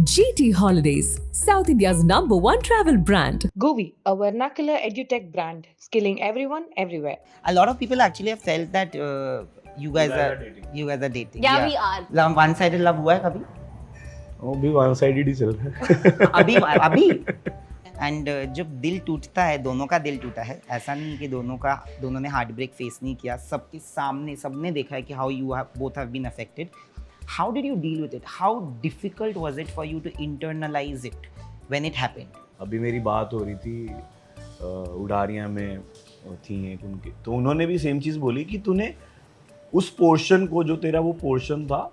GT Holidays, South India's #1 travel brand. Govi, a vernacular edutech brand, skilling everyone everywhere. A lot of people actually have felt that you guys are dating. Yeah, we are. One sided love हुआ है कभी? वो भी one sided ही चल रहा है अभी and जब दिल टूटता है, दोनों का दिल टूटा है, ऐसा नहीं कि दोनों ने हार्ट ब्रेक फेस नहीं किया, सबके सामने सबने देखा है कि how you both have been affected. How did you deal with it? How difficult was it for you to internalise it when it happened? अभी मेरी बात हो रही थी उडारियाँ में थी एक उनके, तो उन्होंने भी सेम चीज़ बोली कि तूने उस पोर्शन को, जो तेरा वो पोर्शन था,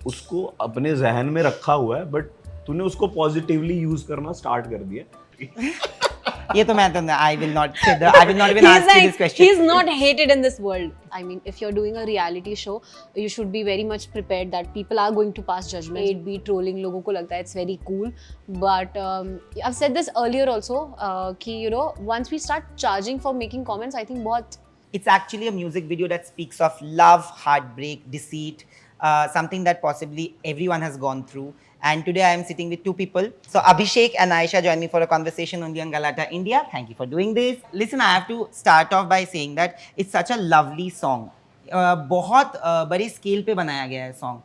उसको अपने जहन में रखा हुआ है, बट तूने उसको पॉजिटिवली यूज करना स्टार्ट कर दिया. ये तो मैं तो I will not even ask you this question. He's not hated in this world. I mean, if you're doing a reality show, you should be very much prepared that people are going to pass judgment. Hate be trolling, लोगों को लगता है it's very cool. But I've said this earlier also कि you know, once we start charging for making comments, I think बहुत. It's actually a music video that speaks of love, heartbreak, deceit, something that possibly everyone has gone through. And today I am sitting with two people. So Abhishek and Aisha join me for a conversation only on Galata India. Thank you for doing this. Listen, I have to start off by saying that it's such a lovely song. बहुत बड़ी scale पे बनाया गया है song.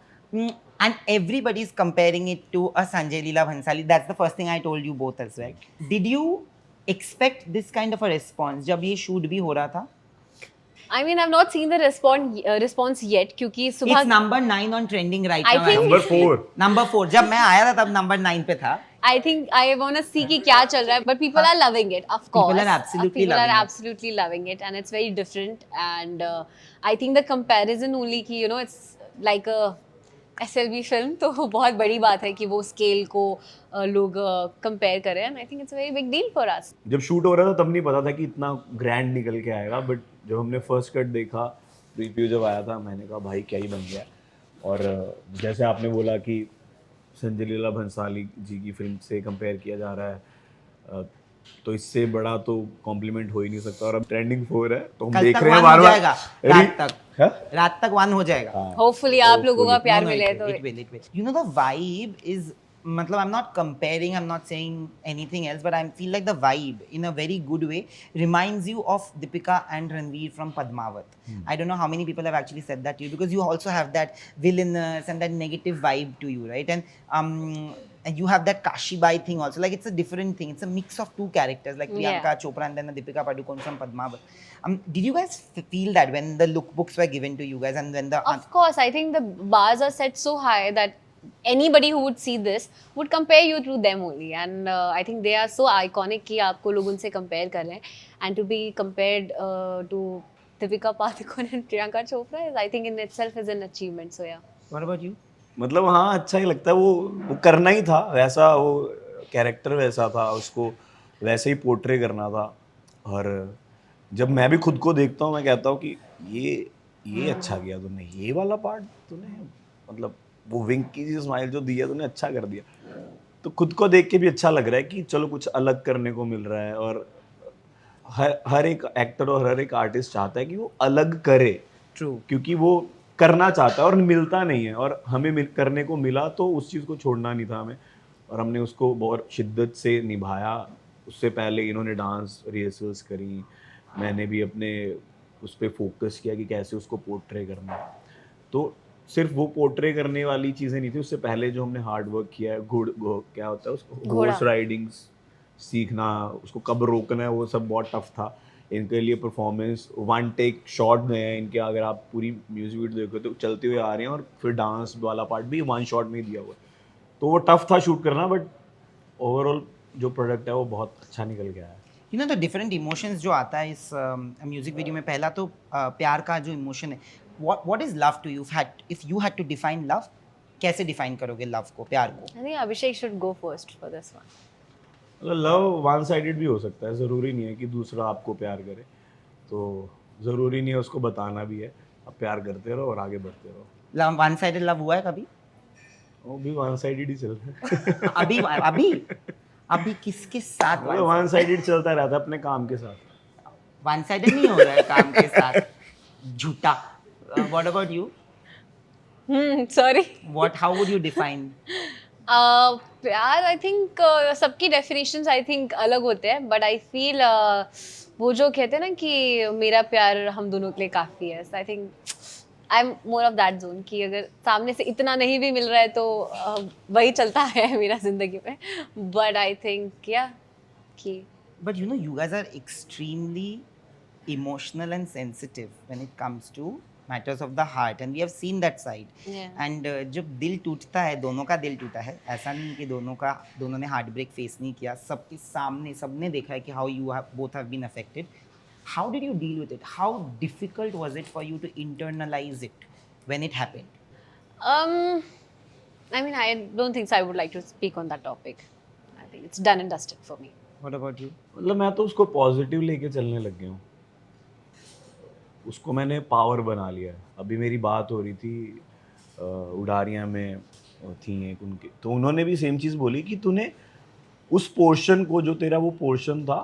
And everybody is comparing it to a Sanjay Leela Bhansali. That's the first thing I told you both as well. Did you expect this kind of a response जब ये shoot भी हो रहा था? I mean, I've not seen the response yet क्योंकि सुबह. It's number 9 on trending right I now. think- number 4. Number 4. जब मैं आया था तब number 9 पे था. I think I want to see कि क्या चल रहा है, but people are loving it, of course. People are absolutely People loving are it. absolutely loving it, and it's very different. And I think the comparison only कि you know it's like a SLB film, तो बहुत बड़ी बात है कि वो scale को लोग कंपेयर करें, and I think it's a very big deal for us. जब शूट हो रहा था तब नहीं पता था कि इतना ग्रैंड निकल के आएगा, बट जब हमने फर्स्ट कट देखा, प्रीव्यू जब आया था, मैंने कहा भाई क्या ही बन गया. और जैसे आपने बोला कि संजय लीला भंसाली जी की फिल्म से कंपेयर किया जा रहा है, तो इससे बड़ा तो कॉम्प्लीमेंट हो ही नहीं सकता. और अब ट्रेंडिंग 4 है, तो हम कल देख तक रहे हैं 1 बार हो बार. जाएगा. रात तक 1 हो जाएगा. हाँ. Hopefully आप लोगों का प्यार No, मिले it तो. will. You know, the vibe is, मतलब I'm not comparing, I'm not saying anything else, but I feel like the vibe in a very good way reminds you of Deepika and Ranveer from Padmavat. I don't know how many people have actually said that to you, because you also have that villainous and that negative vibe to you, right? And you have that Kashi Bai thing also. Like, it's a different thing. It's a mix of two characters, like Priyanka Chopra and then Deepika Padukone from Padmavat. Did you guys feel that when the lookbooks were given to you guys, and when the Of course, I think the bars are set so high that anybody who would see this would compare you to them only, and I think they are so iconic कि आपको लोग उनसे compare कर रहे हैं, and to be compared to Deepika Padukone and Priyanka Chopra is, I think in itself is an achievement. So yeah. What about you? मतलब हाँ, अच्छा ही लगता है. वो करना ही था वैसा, वो कैरेक्टर वैसा था, उसको वैसे ही पोर्ट्रे करना था. और जब मैं भी खुद को देखता हूँ, मैं कहता हूँ कि ये अच्छा किया तूने, ये वाला पार्ट तूने, मतलब वो विंक की स्माइल जो दिया तूने, अच्छा कर दिया. तो खुद को देख के भी अच्छा लग रहा है कि चलो कुछ अलग करने को मिल रहा है. और हर एक एक्टर और हर एक आर्टिस्ट चाहता है कि वो अलग करे. True. क्योंकि वो करना चाहता है और मिलता नहीं है, और हमें करने को मिला, तो उस चीज़ को छोड़ना नहीं था हमें, और हमने उसको बहुत शिद्दत से निभाया. उससे पहले इन्होंने डांस रिहर्सल्स करी, मैंने भी अपने उस पर फोकस किया कि कैसे उसको पोर्ट्रे करना. तो सिर्फ वो पोर्ट्रे करने वाली चीज़ें नहीं थी, उससे पहले जो हमने हार्ड वर्क किया है, क्या होता है उसको, हॉर्स राइडिंग सीखना, उसको कब रोकना है, वो सब बहुत टफ था. इनके लिए परफॉर्मेंस 1 टेक शॉट में है इनके. अगर आप पूरी म्यूजिक वीडियो देखो तो चलते हुए आ रहे हैं, और फिर डांस वाला पार्ट भी 1 शॉट में ही दिया हुआ है. तो वो टफ था शूट करना, बट ओवरऑल जो प्रोडक्ट है वो बहुत अच्छा निकल गया है. You know, the different emotions जो आता है इस म्यूजिक वीडियो में, पहला तो प्यार का जो इमोशन है, what is love to you? If you had to define love, कैसे डिफाइन करोगे लव को, प्यार को? I think Abhishek should go first for this one. Love one sided भी हो सकता है, ज़रूरी नहीं है कि दूसरा आपको प्यार करे. तो ज़रूरी नहीं है उसको बताना भी है. आप प्यार करते रहो और आगे बढ़ते रहो. वन साइडेड लव हुआ है कभी? वो भी वन साइडेड ही चल रहा है. अभी किसके साथ वन साइडेड चलता रहता है अपने काम के साथ. वन साइडेड नहीं हो रहा है काम के साथ. झूठा. What about you? Sorry. How would you define? प्यार आई थिंक सबकी डेफिनेशंस आई थिंक अलग होते हैं, बट आई फील वो जो कहते हैं ना कि मेरा प्यार हम दोनों के लिए काफ़ी है, आई think I am more of that zone कि अगर सामने से इतना नहीं भी मिल रहा है तो वही चलता है मेरा ज़िंदगी में, बट आई थिंक या कि But you know, you guys are extremely emotional and sensitive when it comes to matters of the heart, and we have seen that side. Yeah. And जब दिल टूटता है, दोनों का दिल टूटा है, ऐसा नहीं कि दोनों ने हार्ट ब्रेक फेस नहीं किया, सबके सामने सबने देखा है कि how you have both have been affected. How did you deal with it? How difficult was it for you to internalize it when it happened? I mean, I don't think so I would like to speak on that topic. I think it's done and dusted for me. What about you? मतलब मैं तो उसको positive लेके चलने लग गया हूँ, उसको मैंने पावर बना लिया है। अभी मेरी बात हो रही थी उडारियाँ में थी एक उनके, तो उन्होंने भी सेम चीज़ बोली कि तूने उस पोर्शन को, जो तेरा वो पोर्शन था,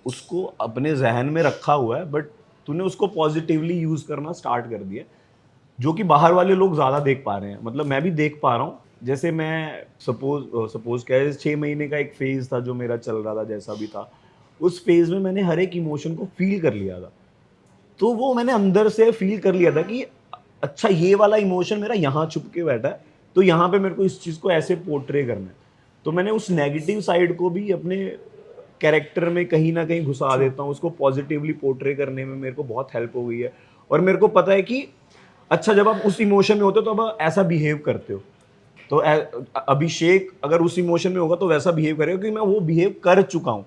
उसको अपने जहन में रखा हुआ है, बट तूने उसको पॉजिटिवली यूज़ करना स्टार्ट कर दिया, जो कि बाहर वाले लोग ज़्यादा देख पा रहे हैं। मतलब मैं भी देख पा रहा हूँ, जैसे मैं सपोज क्या है, 6 महीने का एक फेज़ था जो मेरा चल रहा था, जैसा भी था, उस फेज़ में मैंने हर एक इमोशन को फील कर लिया था। तो वो मैंने अंदर से फील कर लिया था कि अच्छा ये वाला इमोशन मेरा यहाँ छुप के बैठा है, तो यहाँ पे मेरे को इस चीज़ को ऐसे पोर्ट्रे करना है। तो मैंने उस नेगेटिव साइड को भी अपने कैरेक्टर में कहीं ना कहीं घुसा देता हूँ, उसको पॉजिटिवली पोर्ट्रे करने में मेरे को बहुत हेल्प हो गई है। और मेरे को पता है कि अच्छा जब आप उस इमोशन में होते हो तो अब ऐसा बिहेव करते हो, तो अभिषेक अगर उस इमोशन में होगा तो वैसा बिहेव करेगा, क्योंकि मैं वो बिहेव कर चुका हूँ,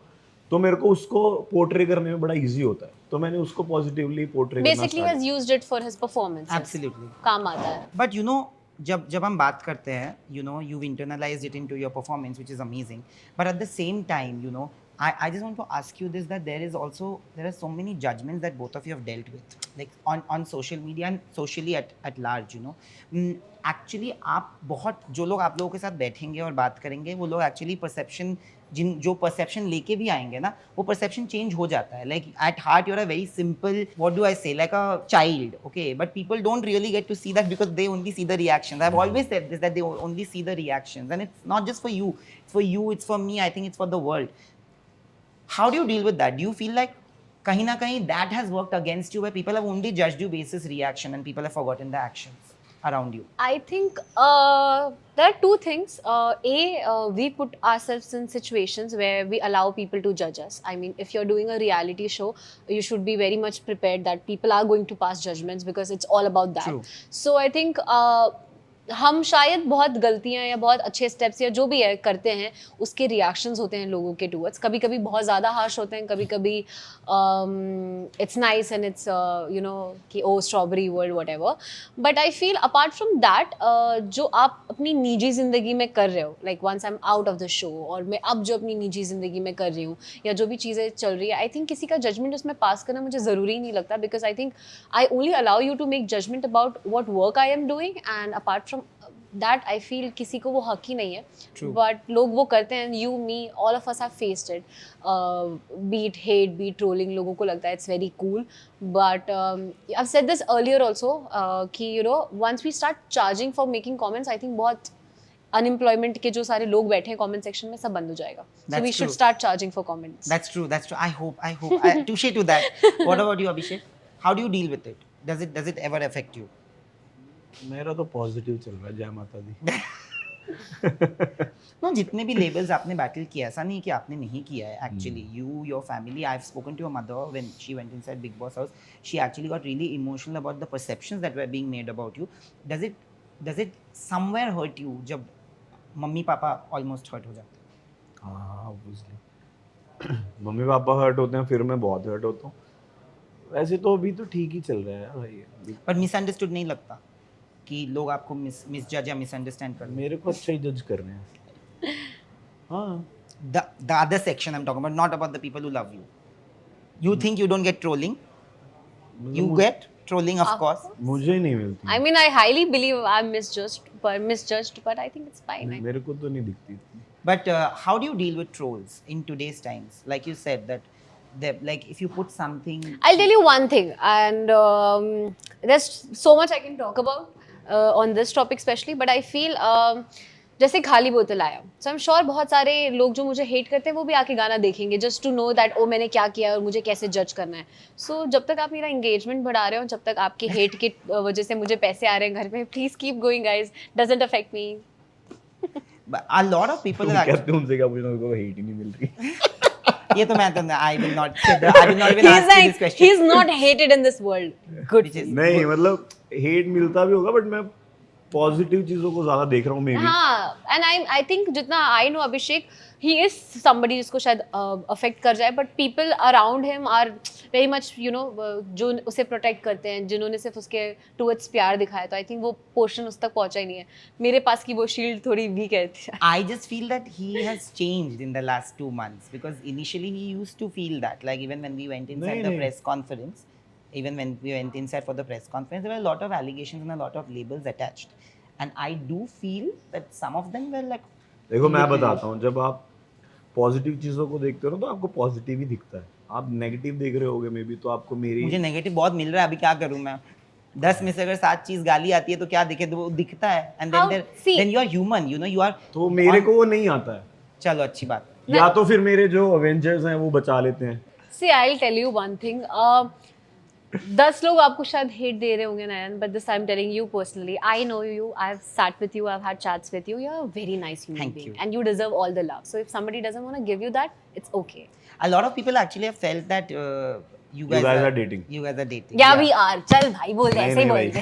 तो मेरे को उसको पोर्ट्रे करने में बड़ा इजी होता है। तो मैंने उसको पॉजिटिवली पोर्ट्रे करना Basically, he has used it for his performances. Absolutely. काम आता है. But you know, जब हम बात करते हैं, you know, you've internalized it into your performance, which is amazing. But at the same time, you know, I just want to ask you this, that there are so many judgments that both of you have dealt with, like on social media and socially at large, you know. Actually, आप बहुत जो लोग आप लोगों के साथ बैठेंगे और बात करेंगे, वो लोग एक्चुअली परसेप्शन जो परसेप्शन लेके भी आएंगे ना, वो परसेप्शन चेंज हो जाता है। Like at heart you are a very simple, what do I say, like a child, okay, but people don't really get to see that because they only see the reactions. I have always said this, that they only see the reactions, and it's not just for you, it's for me, I think it's for the world. How do you deal with that? Do you feel like kahin na kahin that has worked against you, where people have only judged you basis reaction and people have forgotten the actions around you? I think there are two things. We put ourselves in situations where we allow people to judge us. I mean, if you're doing a reality show, you should be very much prepared that people are going to pass judgments because it's all about that. True. So I think हम शायद बहुत गलतियां या बहुत अच्छे steps या जो भी है करते हैं, उसके रिएक्शंस होते हैं लोगों के टूवर्ड्स। कभी कभी बहुत ज़्यादा हार्श होते हैं, कभी कभी it's nice and it's you know कि oh strawberry world whatever. But I feel apart from that, जो आप अपनी निजी ज़िंदगी में कर रहे हो, like once I am out of the show, और मैं अब जो अपनी निजी ज़िंदगी में कर रही हूँ या जो भी चीज़ें चल रही है, आई थिंक किसी का जजमेंट उसमें पास करना मुझे ज़रूरी नहीं लगता, because I think I only allow you to make judgement about what work I am doing, and apart from that I feel किसी को वो हक ही नहीं है, बट लोग वो करते हैं। You, me, all of us have faced it, beat hate, beat trolling, लोगों को लगता है it's very cool, but I have said this earlier also कि you know once we start charging for making comments, I think बहुत unemployment के जो सारे लोग बैठे हैं कमेंट सेक्शन में, सब बंद हो जाएगा। So we should start charging for comments. That's true. I hope. Touche to that. What about you, Abhishek? How do you deal with it? Does it ever affect you? मेरा तो positive चल रहा है, जय माता दी। No, जितने भी labels आपने बैटल किया, ऐसा नहीं कि आपने नहीं किया है actually. You, your family, I have spoken to your mother when she went inside Bigg Boss house, she actually got really emotional about the perceptions that were being made about you. Does it somewhere hurt you जब मम्मी पापा almost hurt हो जाते हैं? हाँ, obviously mummy papa hurt होते हैं, फिर मैं बहुत हर्ट होता हूँ। वैसे तो अभी तो ठीक ही चल रहा है भाई। पर मिसअंडरस्टूड नहीं लगता कि लोग आपको मिसजज या मिसअंडरस्टैंड कर रहे हैं? मेरे को अच्छा ही जज कर रहे हैं। हाँ, the other section I'm talking about, not about the people who love you. You think you don't get trolling? You get trolling, of course. मुझे नहीं मिलती। I mean, I highly believe I'm misjudged, but I think it's fine. मेरे को तो नहीं दिखती। But how do you deal with trolls in today's times? Like you said that like if you put something, I'll tell you one thing, and there's so much I can talk about on this topic especially, but I feel जैसे खाली बोतल आया, सो I am sure बहुत सारे लोग जो मुझे hate करते हैं वो भी आके गाना देखेंगे जस्ट टू नो दैट ओ मैंने क्या किया और मुझे कैसे जज करना है. सो जब तक आप मेरा एंगेजमेंट बढ़ा रहे हो, जब तक आपके हेट की वजह से मुझे पैसे आ रहे हैं घर में, please keep going guys, doesn't affect me. But a lot of people are actually, कहते हैं उनसे क्या पूछना, उनको हेट ही नहीं मिल रही. ये तो मैं तो I will not even He's ask you this like, question. he's not hated in this world. Good. Which is- नहीं मतलब हेट मिलता भी होगा, बट मैं पॉजिटिव चीजों को ज्यादा देख रहा हूँ मे बी. हाँ, एंड आई थिंक जितना I know Abhishek, he is somebody जिसको शायद अफेक्ट कर जाए, but people around him are very much you know, जो उसे प्रोटेक्ट करते हैं, जिन्होंने सिर्फ उसके टुवर्ड्स प्यार दिखाया, तो आई थिंक वो पोर्शन उस तक पहुंचा ही नहीं है. मेरे पास की वो शील्ड थोड़ी वीक है. I just feel that he has changed in the last 2 months, because initially he used to feel that, like even when we went inside the नहीं. press conference, even when we went inside for the press conference, there were a lot of allegations and a lot of labels attached, and I do feel that some of them were like, देखो मैं बताता हूँ, जब आप positive चीजों को देखते हो ना तो आपको पॉजिटिव ही दिखता है. आप नेगेटिव देख रहे होगे मे बी, तो आपको मेरी मुझे नेगेटिव बहुत मिल रहा है, अभी क्या करूं मैं. 10 में से अगर 7 चीज गाली आती है तो क्या दिखे, तो वो दिखता है. And How- see- then you are human, you know, you are. तो मेरे को वो नहीं आता है. चलो अच्छी बात. या तो फिर मेरे जो अवेंजर्स हैं वो बचा लेते हैं. See, I'll tell you one thing. 10 लोग आपको शायद हेट दे रहे होंगे नयन, but this I'm telling you personally. I know you. I've sat with you. I've had chats with you. You're a very nice human Thank being, you. and you deserve all the love. So if somebody doesn't want to give you that, it's okay. A lot of people actually have felt that you guys guys are dating. You guys are dating. Yeah, we are. चल भाई बोल दे, नहीं, ऐसे ही नहीं बोल दे.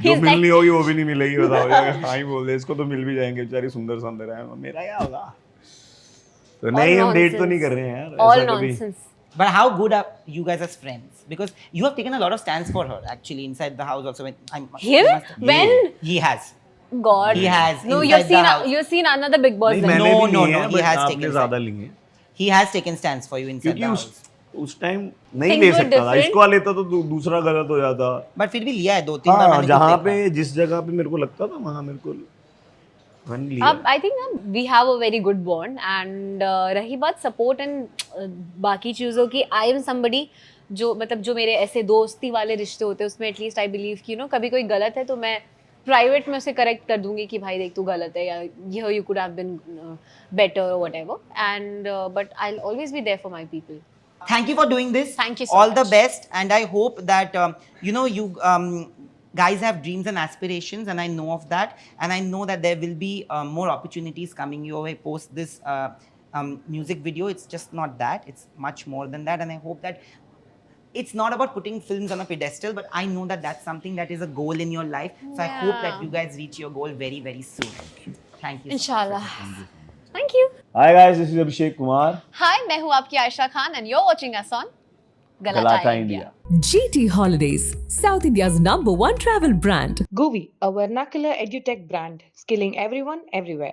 जो He's मिलनी like, होगी वो भी नहीं मिलेगी, बताओ. हाँ ही बोल दे, इसको तो मिल भी जाएंगे, बेचारी सुंदर सुंदर है, मेरा क्या होगा. तो नहीं, हम डेट तो नहीं कर रहे हैं यार. all ऐसा कभी. nonsense. But how good are you guys as friends? Because you have taken a lot of stands for her actually inside the house also. Him? you must- When? He has. God. He has No, inside the house. you've seen another Big Boss. नहीं, then. मैंने No, भी no, लिए no, हैं, he but has आपने taken ज्यादा लिए हैं. He has taken stands for you inside क्योंकि the house. उस टाइम नहीं Things ले were सकता था. different. इसको लेता तो दूसरा गलत हो जाता. But फिर भी लिया है 2-3 बार हाँ, मैंने जहाँ खुद पे देखा है. जिस जगह पे मेरे को लगता था वहाँ मेरे को मैंने लिया. अब I think we have a very good bond, and रही बात सपोर्ट एंड बाकी चीज़ों की, आई एम समबडी जो मतलब जो मेरे ऐसे दोस्ती वाले रिश्ते होते हैं उसमें एटलीस्ट आई बिलीव कि नो कभी कोई गलत है तो मैं प्राइवेट में उसे करेक्ट कर दूंगी कि भाई देख तू गलत है, या you could have been better और whatever, and but I will always be there for my people. Thank you for doing this. Thank you so All the much. best, and I hope that you know you guys have dreams and aspirations, and I know of that, and I know that there will be more opportunities coming your way post this music video. It's just not that; it's much more than that, and I hope that it's not about putting films on a pedestal, but I know that that's something that is a goal in your life. So I hope that Yeah. you guys reach your goal very, very soon. Thank you. इंशाल्लाह. Thank you. Hi guys, this is Abhishek Kumar, hi, मैं हूँ आपकी Ayesha Khan and you are watching us on Galatta India. GT Holidays, South India's #1 travel brand. Goovi, a vernacular edutech brand, skilling everyone everywhere.